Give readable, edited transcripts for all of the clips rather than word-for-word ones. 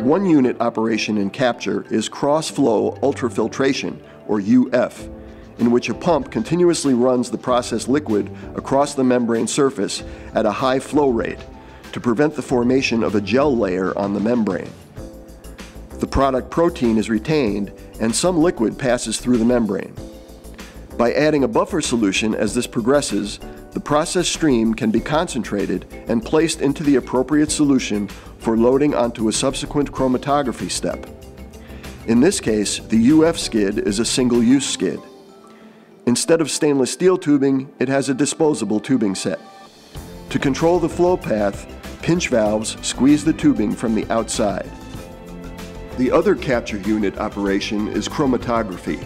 One unit operation in capture is cross-flow ultrafiltration, or UF, in which a pump continuously runs the processed liquid across the membrane surface at a high flow rate to prevent the formation of a gel layer on the membrane. The product protein is retained and some liquid passes through the membrane. By adding a buffer solution as this progresses, the process stream can be concentrated and placed into the appropriate solution for loading onto a subsequent chromatography step. In this case, the UF skid is a single-use skid. Instead of stainless steel tubing, it has a disposable tubing set. To control the flow path, pinch valves squeeze the tubing from the outside. The other capture unit operation is chromatography.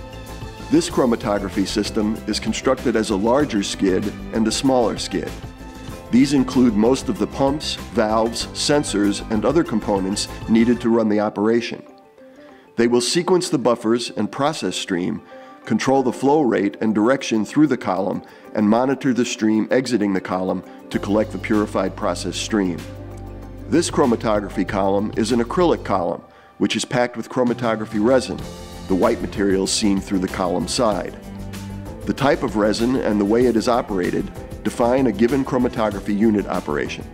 This chromatography system is constructed as a larger skid and a smaller skid. These include most of the pumps, valves, sensors, and other components needed to run the operation. They will sequence the buffers and process stream, control the flow rate and direction through the column, and monitor the stream exiting the column to collect the purified process stream. This chromatography column is an acrylic column, which is packed with chromatography resin, the white material seen through the column side. The type of resin and the way it is operated define a given chromatography unit operation.